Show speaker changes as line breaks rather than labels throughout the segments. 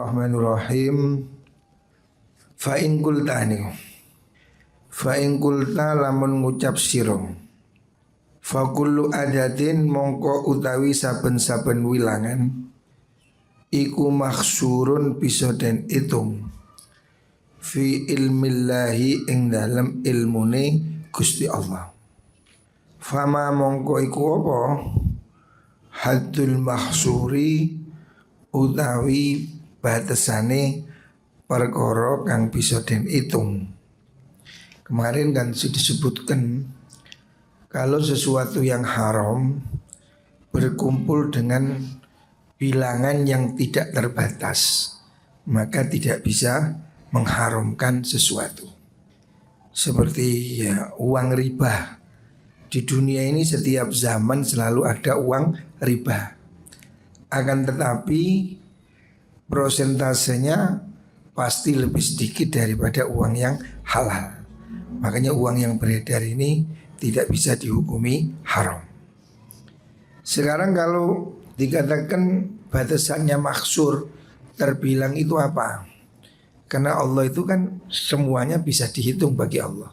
Bismillahirrahmanirrahim. Fa in qulta lamun ngucap sira. Fa kullu adatin mongko utawi saben-saben wilangan iku makhsurun bisa den itung fi ilmillahi ing dalem ilmune Gusti Allah. Fama mongko iku apa? Haddul mahsuri utawi batasane perkara kang bisa den itung. Kemarin kan sudah disebutkan kalau sesuatu yang haram berkumpul dengan bilangan yang tidak terbatas, maka tidak bisa mengharamkan sesuatu. Seperti ya uang riba. Di dunia ini setiap zaman selalu ada uang riba. Akan tetapi prosentasenya pasti lebih sedikit daripada uang yang halal. Makanya uang yang beredar ini tidak bisa dihukumi haram. Sekarang kalau dikatakan batasannya maksur, terbilang itu apa? Karena Allah itu kan semuanya bisa dihitung bagi Allah.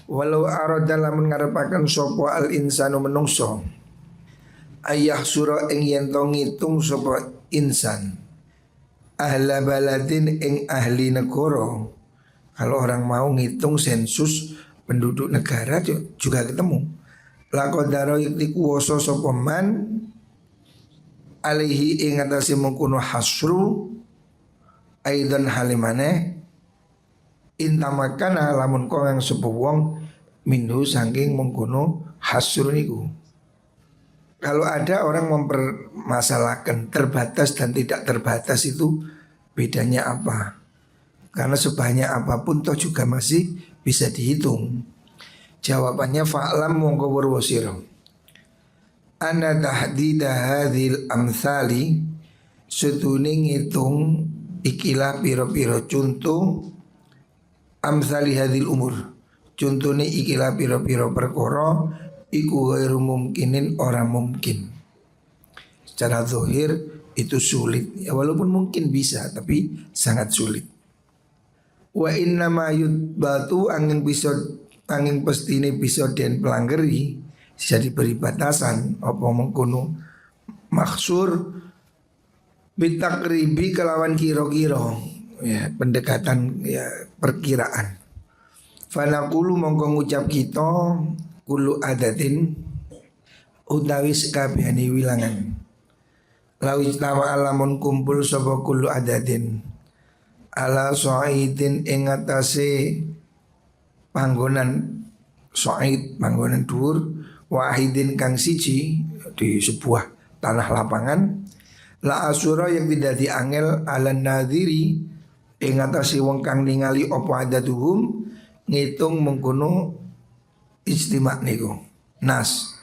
Walau arada lamun ngarepaken sapa al insanu menungso ayah surah ing yen to ngitung sapa insan ahla baladin ing ahli negara. Kalau orang mau ngitung sensus penduduk negara juga ketemu. Laqadara yakti kuwasa sapa man alaihi ing atase mengkono hasru aidan halimane intamakana lamun kau yang sebuah wong minhu saking mengkono hasru niku. Kalau ada orang mempermasalahkan terbatas dan tidak terbatas itu bedanya apa? Karena sebanyak apapun toh juga masih bisa dihitung. Jawabannya fa'lam mongko weruh sira. Ana tahdida hadhil amsali setune ngitung ikilah piro-piro contoh amsali hadhil umur. Contone ikilah piro-piro perkara iku ghairu mungkinin orang mungkin. Secara zahir itu sulit ya, walaupun mungkin bisa tapi sangat sulit. Wa inna ma yudbatu angin pestine bisa den pelanggeri bisa diberi batasan apa mengkono maksur bitakribi kelawan kira-kira ya pendekatan ya perkiraan. Fanaqulu mongko ngucap kita kullu adatin utawi sekabehane wilangan. Lawi tawa alamun kumpul sapa kullu adatin ala sa'idin ing atase panggonan sa'id panggonan dhuwur wahidin kang siji di sebuah tanah lapangan la asura yang tidak diangel ala nadhiri ing atase wong kang ningali apa adatuhum ngitung mengkono istimak niku nas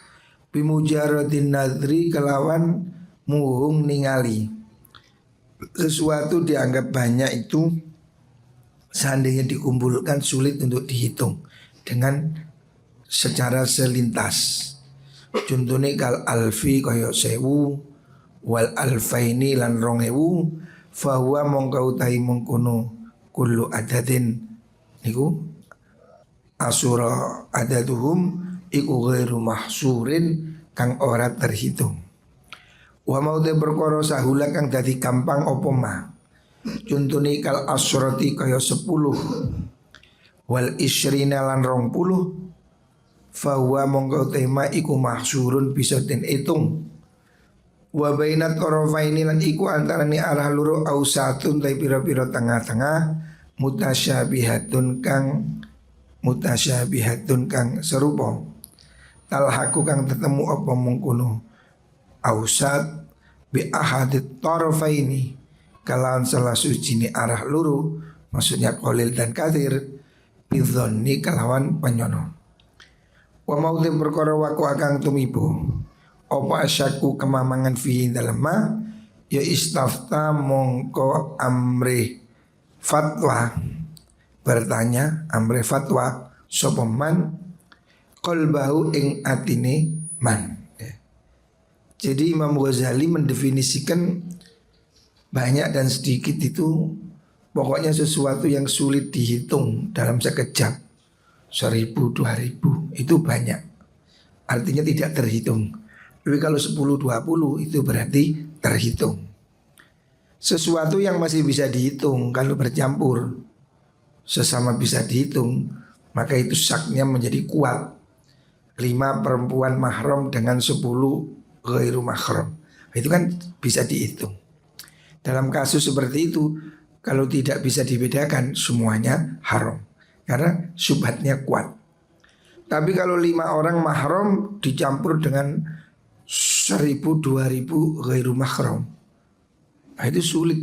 bimujaradin nadri kelawan muhung ningali sesuatu dianggap banyak itu seandainya dikumpulkan sulit untuk dihitung dengan secara selintas. Contohnya kal alfi kaya 1000 wal alfaini lan 2000 fahuwa mongkau tahi mengkono kullu adadin niku asura adaduhum iku ghairu mahsurin kang ora terhitung. Wa mau te perkara sahula kang dadi gampang apa mah. Contone kal asrati kaya 10 wal isrina lan 20 fahuwa mongko tema iku mahsurun bisa den itung. Wa bainat tarafaini lan iku antarane arah loro ausatun ta pira-pira tengah-tengah mutasyabihatun kang serupa. Talhaku kang tetemu apa mengkono ausat bi ahadit tarafaini kalawan salah suci ni arah luru maksudnya qalil dan kathir bidzonni kalawan penyono. Wa maudhi perkara waku akang tumibo apa asyaku kemamangan fi dalam ma ya istafta mongko amri fatwa bertanya amri fatwa sapa man qalbahu ing atine man. Jadi Imam Ghazali mendefinisikan banyak dan sedikit itu pokoknya sesuatu yang sulit dihitung dalam sekejap. 1.000, 2.000 itu banyak. Artinya tidak terhitung. Tapi kalau 10, 20 itu berarti terhitung. Sesuatu yang masih bisa dihitung kalau bercampur sesama bisa dihitung, maka itu saknya menjadi kuat. 5 perempuan mahram dengan 10 ghairu mahram, itu kan bisa dihitung. Dalam kasus seperti itu, kalau tidak bisa dibedakan semuanya haram karena syubhatnya kuat. Tapi kalau 5 orang mahram dicampur dengan 1.000, 2.000 ghairu mahram, itu sulit.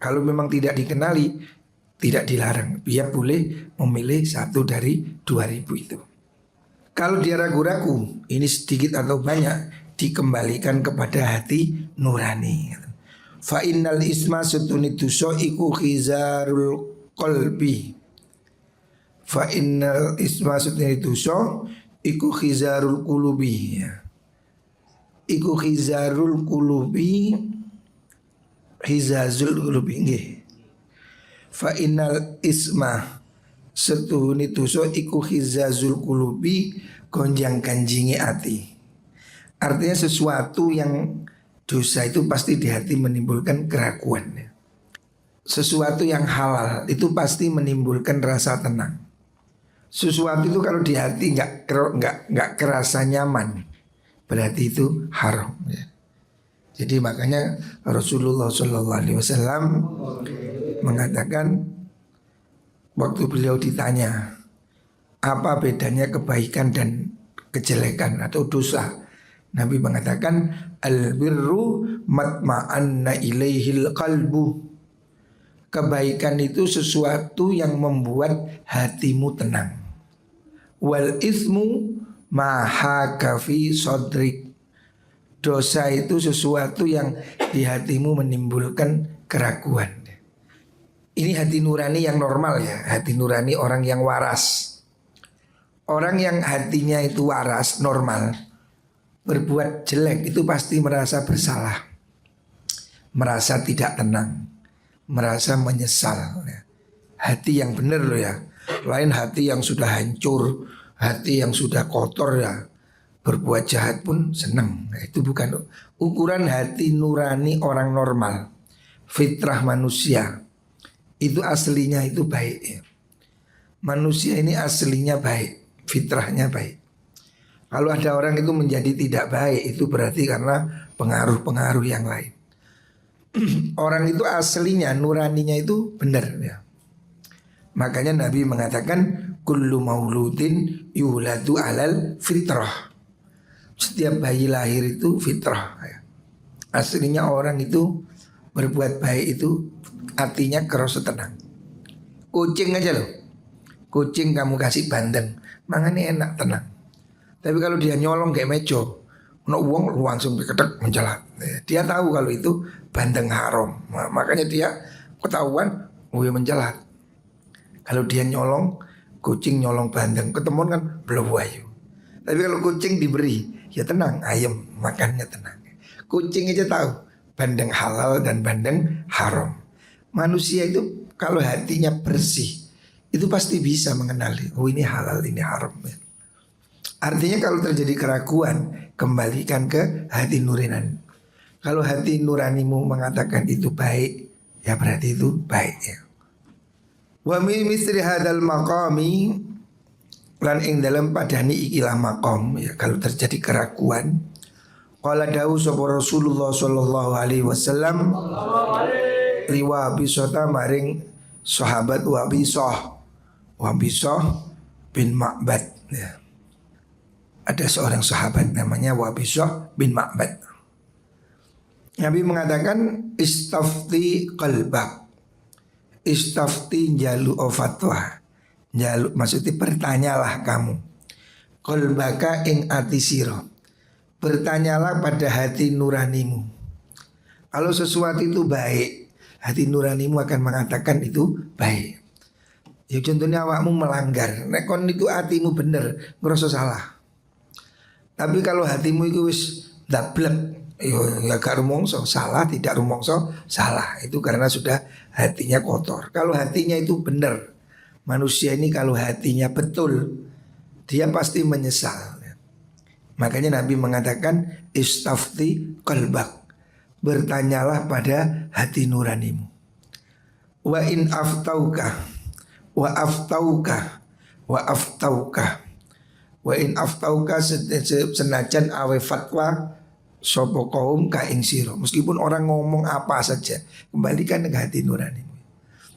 Kalau memang tidak dikenali, tidak dilarang. Dia boleh memilih satu dari 2.000 itu. Kalau dia ragu-ragu, ini sedikit atau banyak, dikembalikan kepada hati nurani. Fa innal isma sutuni dosa iku khizarul qalbi. Fa innal isma sutuni dosa iku khizarul qulubi. Iku khizarul qulubi, khizazul qulubi nggih. Fa innal isma setuhuni dosa iku khizazul qulubi, gonjang ganjingi hati. Artinya sesuatu yang dosa itu pasti di hati menimbulkan keraguan. Sesuatu yang halal itu pasti menimbulkan rasa tenang. Sesuatu itu kalau di hati nggak kerasa nyaman, berarti itu haram. Jadi makanya Rasulullah SAW mengatakan, waktu beliau ditanya apa bedanya kebaikan dan kejelekan atau dosa, Nabi mengatakan al-birru matma'anna ilaihil qalbu. Kebaikan itu sesuatu yang membuat hatimu tenang. Wal ismu mahaka fi sodrik. Dosa itu sesuatu yang di hatimu menimbulkan keraguan. Ini hati nurani yang normal ya, hati nurani orang yang waras. Orang yang hatinya itu waras, normal, berbuat jelek itu pasti merasa bersalah, merasa tidak tenang, merasa menyesal. Hati yang benar loh ya. Lain hati yang sudah hancur, hati yang sudah kotor ya, berbuat jahat pun senang. Itu bukan ukuran hati nurani orang normal. Fitrah manusia itu aslinya itu baik ya. Manusia ini aslinya baik, fitrahnya baik. Kalau ada orang itu menjadi tidak baik, itu berarti karena pengaruh-pengaruh yang lain. Orang itu aslinya, nuraninya itu benar ya. Makanya Nabi mengatakan kullu mauludin yuladu alal fitrah. Setiap bayi lahir itu fitrah ya. Aslinya orang itu berbuat baik itu artinya kerasa tenang. Kucing aja loh, kucing kamu kasih bandeng, mangannya enak tenang. Tapi kalau dia nyolong kayak mejo, no uang langsung diketek menjelat. Dia tahu kalau itu bandeng haram, makanya dia ketahuan menjelat. Kalau dia nyolong, kucing nyolong bandeng, ketemuan kan belum wayu. Tapi kalau kucing diberi, ya tenang, ayam makannya tenang. Kucing aja tahu bandeng halal dan bandeng haram. Manusia itu kalau hatinya bersih, itu pasti bisa mengenali, oh ini halal, ini haram. Artinya kalau terjadi keraguan, kembalikan ke hati nurani. Kalau hati nuranimu mengatakan itu baik, ya berarti itu baik ya. Wa min misri hadal maqami, lan ing dalam padani ikilah maqam ya, kalau terjadi keraguan. Qala dawu sapa Rasulullah sallallahu alaihi wasallam liwa bisota maring sahabat Wabisah bin Ma'bad ya. Ada seorang sahabat namanya Wabisah bin Ma'bad. Nabi mengatakan istafti qalbak. Istafti jalu fatwa. Jalu maksudnya bertanyalah kamu. Qalbaka ing ati sira. Bertanyalah pada hati nuranimu. Kalau sesuatu itu baik, hati nuranimu akan mengatakan itu baik. Ya contohnya awakmu melanggar, nek kon itu hatimu bener, ngerasa salah. Tapi kalau hatimu itu wis dablek, Ya gak rumongso, salah tidak rumongso, salah. Itu karena sudah hatinya kotor. Kalau hatinya itu benar, manusia ini kalau hatinya betul, dia pasti menyesal. Makanya Nabi mengatakan istafti qalbak, bertanyalah pada hati nuranimu. Wa in aftauka wa aftauka wa aftauka wa in aftauka senajan awe fatwa sopo kaum ka ing sira. Meskipun orang ngomong apa saja, kembalikan ke hati nuranimu.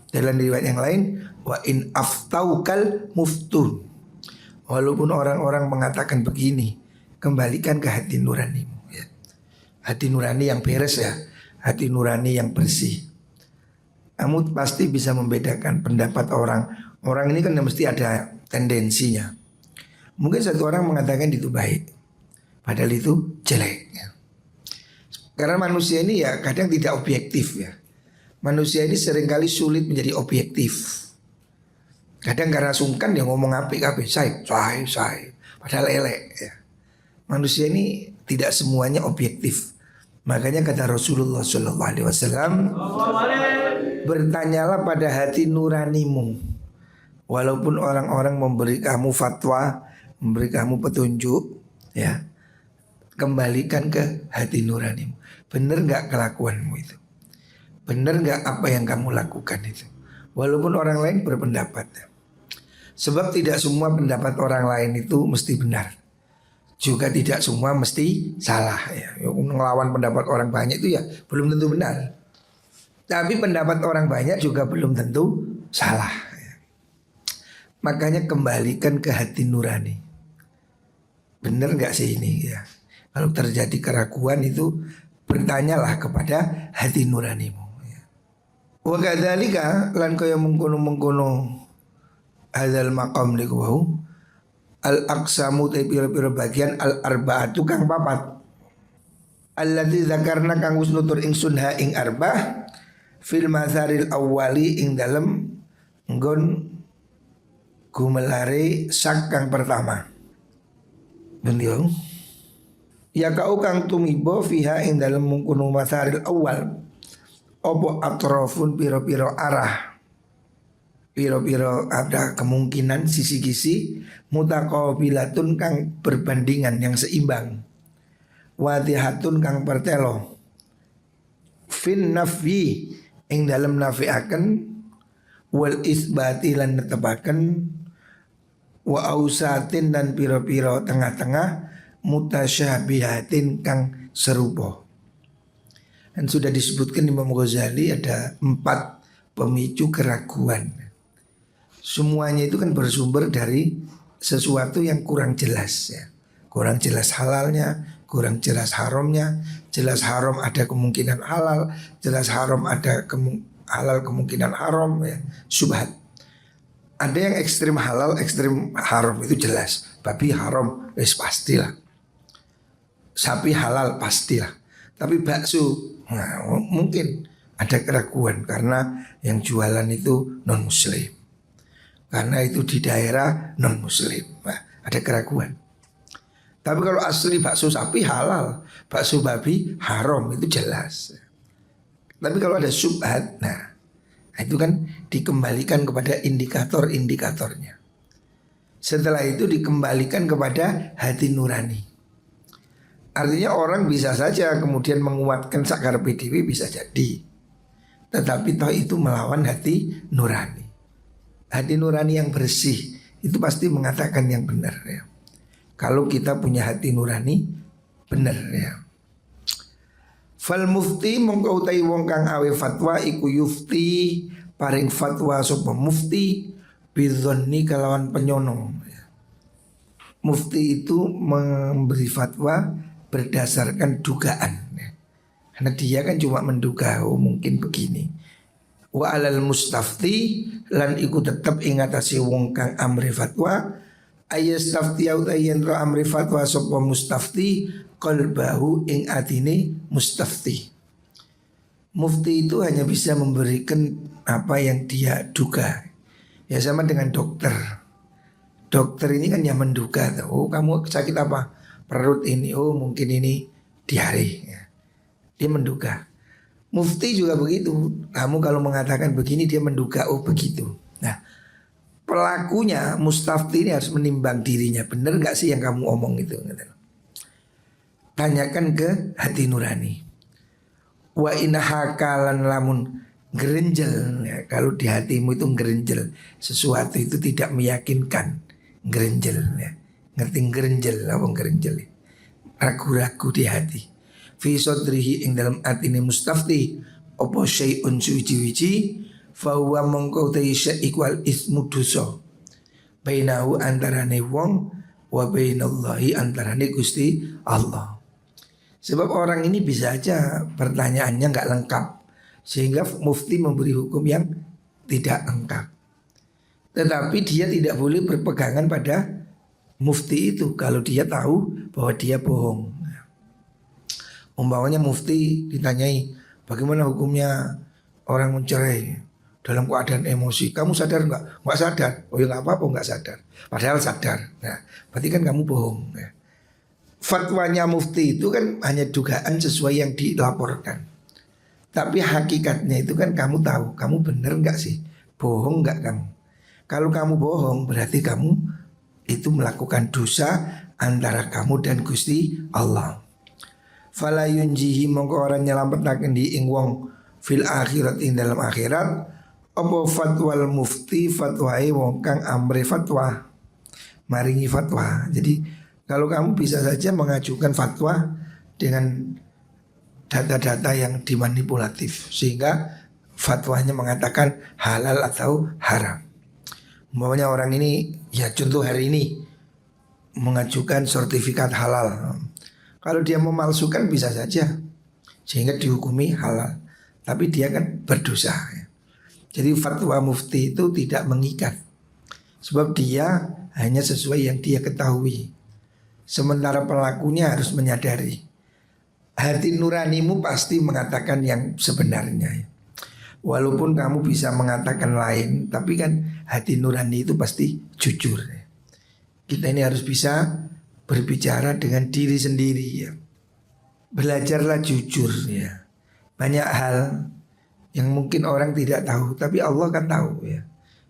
Dalam riwayat yang lain, wa in aftaukal muftun. Walaupun orang-orang mengatakan begini, kembalikan ke hati nuranimu ya. Hati nurani yang beres ya, hati nurani yang bersih. Kamu pasti bisa membedakan pendapat orang. Orang ini kan mesti ada tendensinya. Mungkin satu orang mengatakan itu baik, padahal itu jelek ya. Karena manusia ini ya kadang tidak objektif ya. Manusia ini seringkali sulit menjadi objektif. Kadang karena sungkan dia ngomong apik-apik, say. Padahal elek ya. Manusia ini tidak semuanya objektif. Makanya kata Rasulullah SAW, bertanyalah pada hati nuranimu. Walaupun orang-orang memberi kamu fatwa, memberi kamu petunjuk, ya, kembalikan ke hati nuranimu. Benar nggak kelakuanmu itu? Benar nggak apa yang kamu lakukan itu? Walaupun orang lain berpendapat. Sebab tidak semua pendapat orang lain itu mesti benar. Juga tidak semua mesti salah ya. Melawan pendapat orang banyak itu ya belum tentu benar. Tapi pendapat orang banyak juga belum tentu salah ya. Makanya kembalikan ke hati nurani. Benar nggak sih ini ya? Kalau terjadi keraguan itu bertanyalah kepada hati nuranimu ya. Wa kadzalika lan kaya mengkono-mengkono hadzal maqam niku wau al aqsamu te pira-pira bagian al arbaatu kang papat. Allati zakarna kang wis nutur ingsun ha ing arba fil mazharil awwali ing dalem nggon gumelare sak kang pertama. Beliau ya kau kang tumibo fiha ing dalam mungkunu masaril awal opo atrofun piro-piro arah, piro-piro ada kemungkinan sisi-sisi mutaqabilatun kang berbandingan yang seimbang, wadihatun kang pertelo fin nafi ing dalam nafiaken wal isbati lan netepaken wa ausatin dan piro-piro tengah-tengah mutasyabihatin kang serupa. Dan sudah disebutkan Imam Ghazali ada 4 pemicu keraguan. Semuanya itu kan bersumber dari sesuatu yang kurang jelas ya. Kurang jelas halalnya, kurang jelas haramnya. Jelas haram ada kemungkinan halal, jelas haram ada halal kemungkinan haram ya. Subhat. Ada yang ekstrim halal, ekstrim haram itu jelas. Babi haram, pastilah. Sapi halal pastilah. Tapi bakso, nah, mungkin ada keraguan karena yang jualan itu non muslim. Karena itu di daerah non muslim, nah, ada keraguan. Tapi kalau asli bakso sapi halal, bakso babi haram itu jelas. Tapi kalau ada syubhat, nah itu kan dikembalikan kepada indikator-indikatornya. Setelah itu dikembalikan kepada hati nurani. Artinya orang bisa saja kemudian menguatkan sakar PDW bisa jadi. Tetapi toh itu melawan hati nurani. Hati nurani yang bersih itu pasti mengatakan yang benar ya. Kalau kita punya hati nurani benar ya. Fal mufti mongko utahi wong kang awe fatwa iku yufti paring fatwa sapa mufti bidzonni kalawan penyono. Mufti itu memberi fatwa berdasarkan dugaan ya. Karena dia kan cuma menduga mungkin begini. Wa alal mustafti lan iku tetep ingatasi wong kang amri fatwa ayastafti au ayyanro amri fatwa sapa mustafti qalbahu ing atine mustafti. Mufti itu hanya bisa memberikan apa yang dia duga. Ya sama dengan dokter. Dokter ini kan yang menduga, oh kamu sakit apa? Perut ini, oh mungkin ini diare ya. dia menduga. Mufti juga begitu. Kamu kalau mengatakan begini dia menduga oh begitu. Nah, pelakunya mustafti ini harus menimbang dirinya, benar nggak sih yang kamu omong itu? Tanyakan ke hati nurani. Wa inhakalan lamun gerenjel ya, kalau di hatimu itu gerenjel, sesuatu itu tidak meyakinkan, gerenjel ya. Ngerti gerenjel apa gerenjel? Ragu-ragu di hati. Fi sodrihi ing dalam atine mustafti opo syai'un suci-wici fa huwa mongko te ikwal ismu dosa bainahu antarane wong wa bainallahi antarane Gusti Allah. Sebab orang ini bisa aja pertanyaannya nggak lengkap sehingga mufti memberi hukum yang tidak lengkap. Tetapi dia tidak boleh berpegangan pada mufti itu kalau dia tahu bahwa dia bohong. Umpamanya mufti ditanyai bagaimana hukumnya orang mencerai dalam keadaan emosi. Kamu sadar nggak? Nggak sadar. Oh ya nggak apa-apa nggak sadar. Padahal sadar. Nah, berarti kan kamu bohong. Ya. Fatwanya mufti itu kan hanya dugaan sesuai yang dilaporkan. Tapi hakikatnya itu kan kamu tahu. Kamu benar nggak sih? Bohong nggak kamu? Kalau kamu bohong berarti kamu itu melakukan dosa antara kamu dan Gusti Allah. Fala yunjihi mongko orang nyelametake di ing wong fil akhirat ing dalam akhirat apa fatwal mufti fatwae wong kang amri fatwa maringi fatwa. Jadi kalau kamu bisa saja mengajukan fatwa dengan data-data yang dimanipulatif sehingga fatwanya mengatakan halal atau haram. Umpamanya orang ini ya contoh hari ini mengajukan sertifikat halal. Kalau dia memalsukan bisa saja sehingga dihukumi halal. Tapi dia kan berdosa ya. Jadi fatwa mufti itu tidak mengikat. Sebab dia hanya sesuai yang dia ketahui. Sementara pelakunya harus menyadari hati nuranimu pasti mengatakan yang sebenarnya ya. Walaupun kamu bisa mengatakan lain, tapi kan hati nurani itu pasti jujur ya. Kita ini harus bisa berbicara dengan diri sendiri ya. Belajarlah jujur ya. Banyak hal yang mungkin orang tidak tahu, tapi Allah kan tahu ya.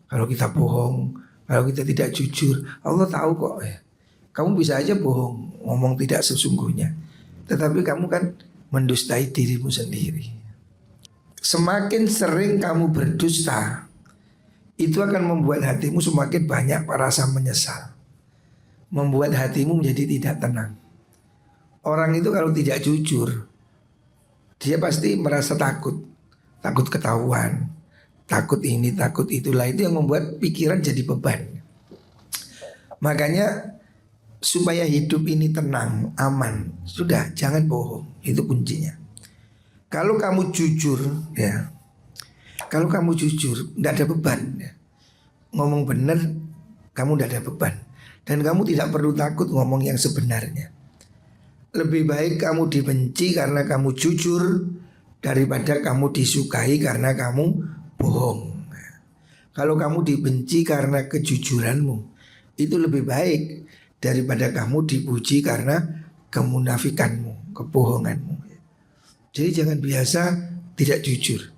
Kalau kita bohong, kalau kita tidak jujur, Allah tahu kok ya. Kamu bisa aja bohong, ngomong tidak sesungguhnya, tetapi kamu kan mendustai dirimu sendiri. Semakin sering kamu berdusta, itu akan membuat hatimu semakin banyak rasa menyesal, membuat hatimu menjadi tidak tenang. Orang itu kalau tidak jujur, dia pasti merasa takut. Takut ketahuan, takut ini, takut itulah. Itu yang membuat pikiran jadi beban. Makanya supaya hidup ini tenang, aman, sudah jangan bohong. Itu kuncinya. Kalau kamu jujur ya, kalau kamu jujur tidak ada beban ya. Ngomong benar kamu tidak ada beban. Dan kamu tidak perlu takut ngomong yang sebenarnya. Lebih baik kamu dibenci karena kamu jujur daripada kamu disukai karena kamu bohong. Kalau kamu dibenci karena kejujuranmu, itu lebih baik daripada kamu dipuji karena kemunafikanmu, kebohonganmu. Jadi jangan biasa tidak jujur.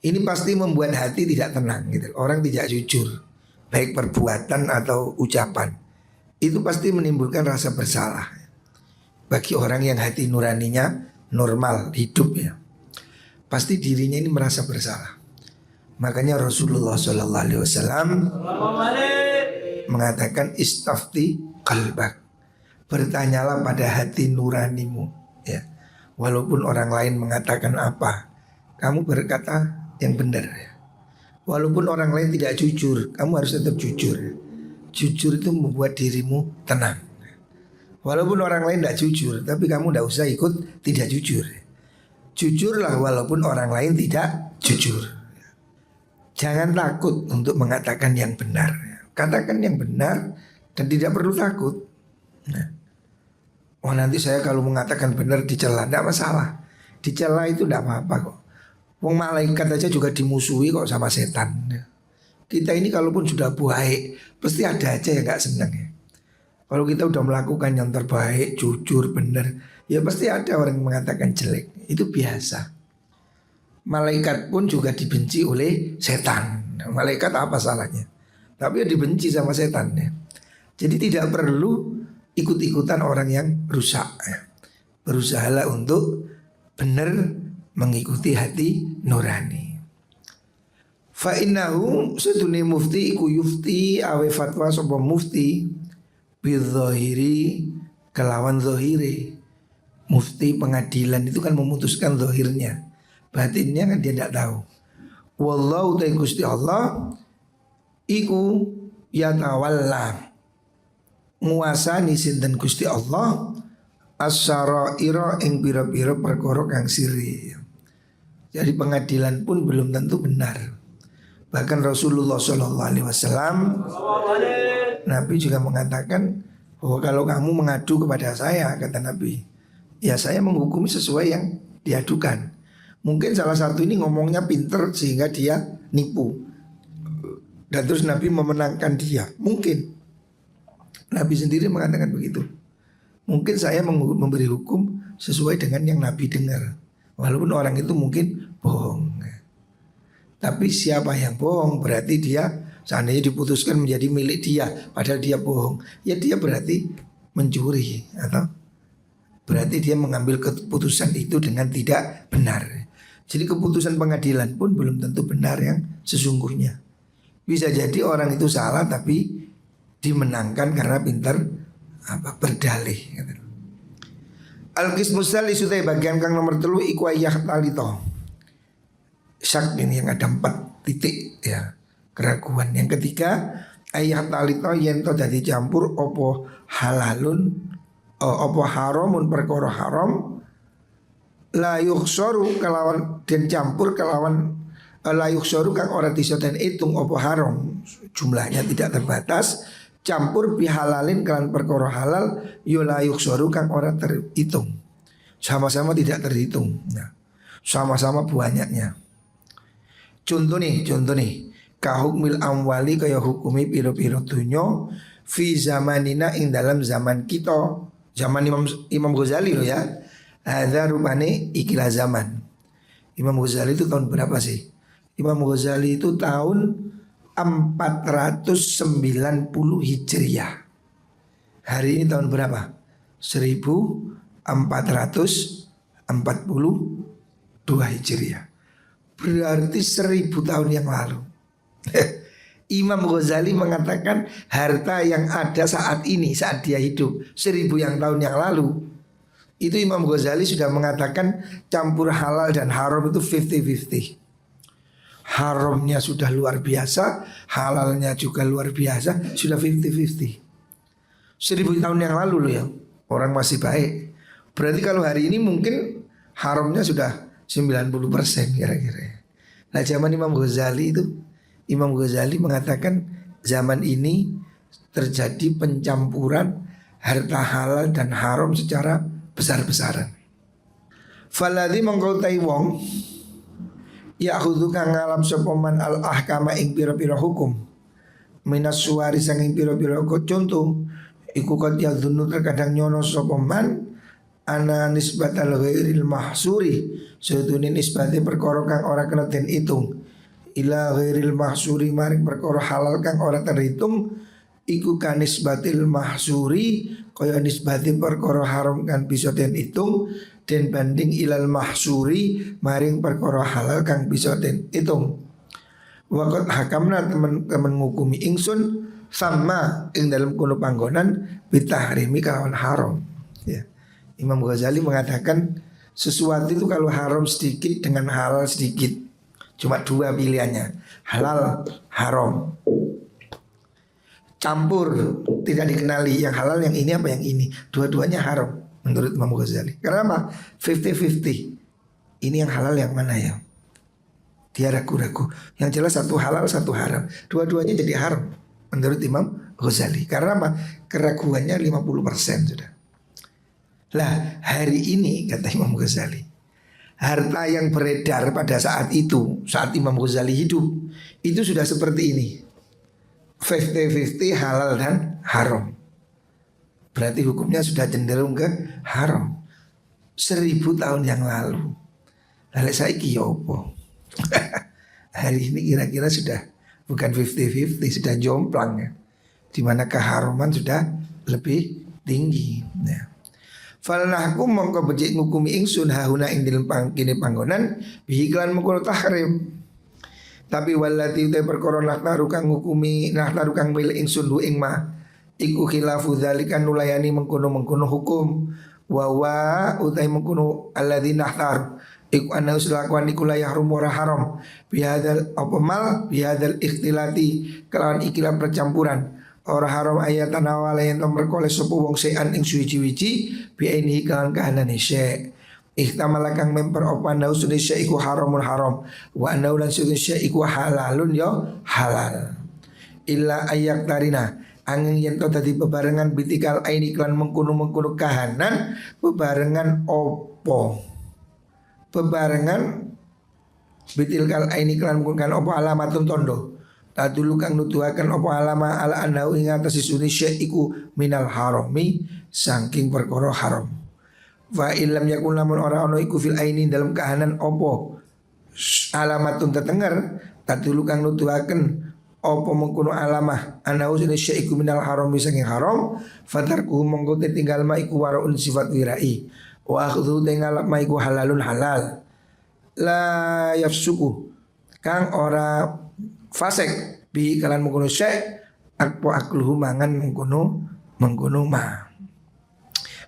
Ini pasti membuat hati tidak tenang gitu. Orang tidak jujur, baik perbuatan atau ucapan, itu pasti menimbulkan rasa bersalah bagi orang yang hati nuraninya normal hidup ya. Pasti dirinya ini merasa bersalah. Makanya Rasulullah SAW mengatakan istafti qalbak, bertanyalah pada hati nuranimu ya. Walaupun orang lain mengatakan apa, kamu berkata yang benar ya. Walaupun orang lain tidak jujur, kamu harus tetap jujur ya. Jujur itu membuat dirimu tenang. Walaupun orang lain tidak jujur, tapi kamu tidak usah ikut tidak jujur. Jujurlah walaupun orang lain tidak jujur. Jangan takut untuk mengatakan yang benar. Katakan yang benar dan tidak perlu takut. Nah, oh nanti saya kalau mengatakan benar dicela, tidak masalah. Dicela itu tidak apa-apa kok. Wong malaikat aja juga dimusuhi kok sama setan. Kita ini kalaupun sudah baik, pasti ada aja yang gak senang ya. Kalau kita udah melakukan yang terbaik, jujur, benar, ya pasti ada orang yang mengatakan jelek. Itu biasa. Malaikat pun juga dibenci oleh setan. Malaikat apa salahnya? Tapi ya dibenci sama setan ya. Jadi tidak perlu ikut-ikutan orang yang rusak ya. Berusahalah untuk benar mengikuti hati nurani. Fa innahu sedune mufti iku yufti awe fatwa sapa mufti bidzahiri kelawan zahire. Mufti pengadilan itu kan memutuskan zahirnya. Batinnya kan dia tidak tahu. Wallahu ta'ala Gusti Allah iku yatawalla nguasani sinten Gusti Allah as-saraira ing pira-pira perkara kang siri. Jadi pengadilan pun belum tentu benar. Bahkan Rasulullah SAW Nabi juga mengatakan bahwa kalau kamu mengadu kepada saya, kata Nabi, ya saya menghukumi sesuai yang diadukan. Mungkin salah satu ini ngomongnya pinter sehingga dia nipu, dan terus Nabi memenangkan dia. Mungkin Nabi sendiri mengatakan begitu. Mungkin saya memberi hukum sesuai dengan yang Nabi dengar, walaupun orang itu mungkin bohong. Tapi siapa yang bohong berarti dia seandainya diputuskan menjadi milik dia, padahal dia bohong, ya dia berarti mencuri atau berarti dia mengambil keputusan itu dengan tidak benar. Jadi keputusan pengadilan pun belum tentu benar yang sesungguhnya. Bisa jadi orang itu salah tapi dimenangkan karena pintar berdalih. Al-qismus salis utai bagian kang nomor 3 iku ayah talito. Syak ini yang ada 4 titik ya keraguan. Yang ketiga ayah talito yen to dadi campur opo halalun opo haramun perkara haram la yukhsaru kelawan den campur kelawan la yukhsaru kang ora bisa den hitung opo haram jumlahnya tidak terbatas campur bihalalin kelawan perkara halal yo la yukhsaru kang ora terhitung sama-sama tidak terhitung. Nah, sama-sama banyaknya. Contoh nih kahukmil amwali kaya hukumi piro-piro dunyo fi zamanina ing dalam zaman kita, zaman Imam Ghazali loh ya. Ada rupane ikilah zaman. Imam Ghazali itu tahun berapa sih? Imam Ghazali itu tahun 490 Hijriah. Hari ini tahun berapa? 1442 Hijriah. Berarti 1000 tahun yang lalu. Imam Ghazali mengatakan harta yang ada saat ini, saat dia hidup 1000 tahun yang lalu, itu Imam Ghazali sudah mengatakan campur halal dan haram itu 50-50. Haramnya sudah luar biasa, halalnya juga luar biasa, sudah 50-50. 1000 tahun yang lalu loh ya, orang masih baik. Berarti kalau hari ini mungkin haramnya sudah 90% kira-kira. Nah zaman Imam Ghazali itu, Imam Ghazali mengatakan zaman ini terjadi pencampuran harta halal dan haram secara besar-besaran. Faladhi mengkautai wong ya'khudhu kang ngalam sopoman al-ahkama ing pira-pira hukum minas suwari sanging pira-pira contoh iku qad yadhunnu terkadang nyono sopoman ana nisbatal ghairil mahsuri sedune nisbate perkara kang ora kena den hitung ila ghairil mahsuri maring perkara halal kang ora terhitung iku kan nisbatil mahsuri kaya nisbate perkara haram kan bisa den hitung den banding ilal mahsuri maring perkara halal kang bisa den hitung. Waqat hakamna teman-teman ngukumi ingsun sama ing dalam kono panggonan bitahrimi kawan haram ya. Imam Ghazali mengatakan sesuatu itu kalau haram sedikit dengan halal sedikit, cuma 2 pilihannya, halal haram. Campur tidak dikenali yang halal yang ini apa yang ini, dua-duanya haram menurut Imam Ghazali. Karena apa? 50-50. Ini yang halal yang mana ya? Dia ragu-ragu. Yang jelas satu halal satu haram, dua-duanya jadi haram menurut Imam Ghazali. Karena apa? Keraguannya 50% sudah. Lah hari ini kata Imam Ghazali, harta yang beredar pada saat itu, saat Imam Ghazali hidup, itu sudah seperti ini, 50-50 halal dan haram. berarti hukumnya sudah cenderung ke haram 1000 tahun yang lalu. Lalu saiki ya apa? Hari ini kira-kira sudah bukan 50-50, sudah jomplang ya. Dimana keharuman sudah lebih tinggi ya. Falnahkum mongko becik ngukumi ingsun hahuna ing dalem kene panggonan bihi klan mengkono tahrim. Tapi walati utai perkara nahtaru kang ngukumi nahtaru kang milih ingsun hu ing ma iku khilafu dzalika nulayani mengkono-mengkono hukum wa utai mengkono alladzina nahtar iku ana uselakuan iku la yahrum ora haram bihadzal apamal bihadzal ikhtilati kelawan ikilah percampuran ora haram ayat tanawala yen merkole sapa wong sean ing suwi-wiji bi ini kan kahanane syek ihtamala kang memper apa nau sunisya iku haramun haram wa nau lan sunisya iku halalun yo halal illa ayak tarina angin yen to dadi bebarengan bitikal aini klan mengkono-mengkono kahanan bebarengan opo bebarengan bitilkal aini klan mengkono opo alamatun tondo tadulu kang nuduhaken opo alama ala anau ing atas sunisya iku minal harami saking perkara haram. Wa illam yakun lamun ora ono iku fil aini dalam kahanan opo alamatun tetenger tadulu kang nuduhaken opo mengkono alamah anau sunisya iku minal harami saking haram fatarku monggo tinggal ma iku waraun sifat wirai wa akhdhu tinggal ma iku halalun halal la yafsuku kang ora fasek bi kalan mengkono syek akpo akluhu mangan mengkono ma.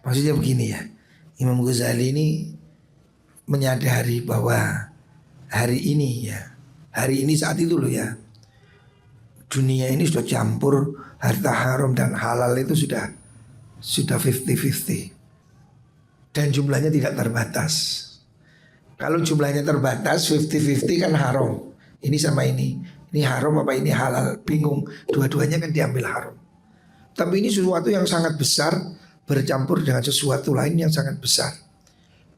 Maksudnya begini ya, Imam Ghazali ini menyadari bahwa hari ini saat itu loh ya, dunia ini sudah campur harta haram dan halal itu sudah 50-50 dan jumlahnya tidak terbatas. Kalau jumlahnya terbatas 50-50 kan haram. Ini sama ini haram apa ini halal, bingung. Dua-duanya kan diambil haram. Tapi ini sesuatu yang sangat besar bercampur dengan sesuatu lain yang sangat besar.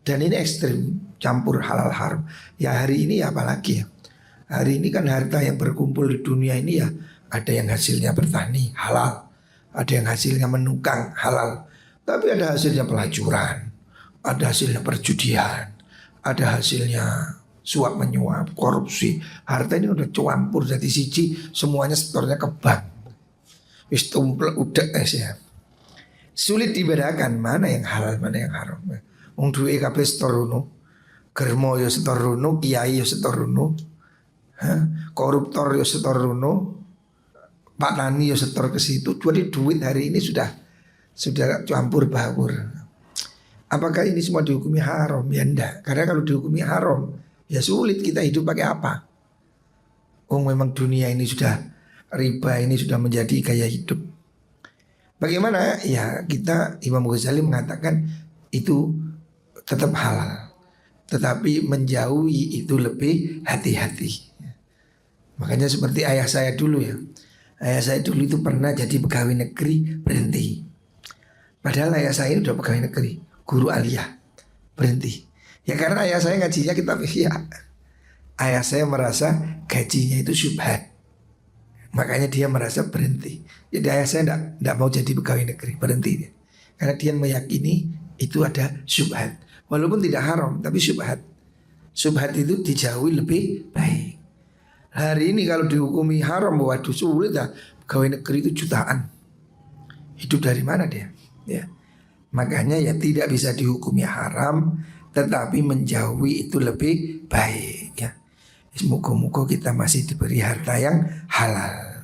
Dan ini ekstrim, campur halal haram. Ya hari ini ya apalagi ya. Hari ini kan harta yang berkumpul di dunia ini ya, ada yang hasilnya bertani halal, ada yang hasilnya menukang halal, tapi ada hasilnya pelacuran, ada hasilnya perjudian, ada hasilnya suap menyuap, korupsi. Harta ini udah campur jadi siji, semuanya setornya ke bank. Wis tumplek udah ya. Sulit dibedakan mana yang halal, mana yang haram. Wong duwe kabeh setor runo, germo yo setor runo, kiai yo setor runo, koruptor yo setor runo, Pak Nani yo setor ke situ. Jadi duit hari ini sudah campur baur. Apakah ini semua dihukumi haram? Ya enggak. Karena kalau dihukumi haram, ya sulit kita hidup pakai apa? Oh memang dunia ini sudah riba, ini sudah menjadi gaya hidup. Bagaimana? Ya kita Imam Ghazali mengatakan itu tetap halal, tetapi menjauhi itu lebih hati-hati. Makanya seperti ayah saya dulu ya. Ayah saya dulu itu pernah jadi pegawai negeri, berhenti. Padahal ayah saya udah pegawai negeri, guru aliyah, berhenti. Ya karena ayah saya ngajinya kitab Ihya. Ayah saya merasa gajinya itu syubhat, makanya dia merasa berhenti. Jadi ayah saya tidak mau jadi pegawai negeri, berhenti dia. Karena dia meyakini itu ada syubhat. Walaupun tidak haram, tapi syubhat. Syubhat itu dijauhi lebih baik. Hari ini kalau dihukumi haram, waduh sulit lah. Pegawai negeri itu jutaan. Hidup dari mana dia? Ya. Makanya ya tidak bisa dihukumi haram, tetapi menjauhi itu lebih baik ya. Semoga-moga kita masih diberi harta yang halal.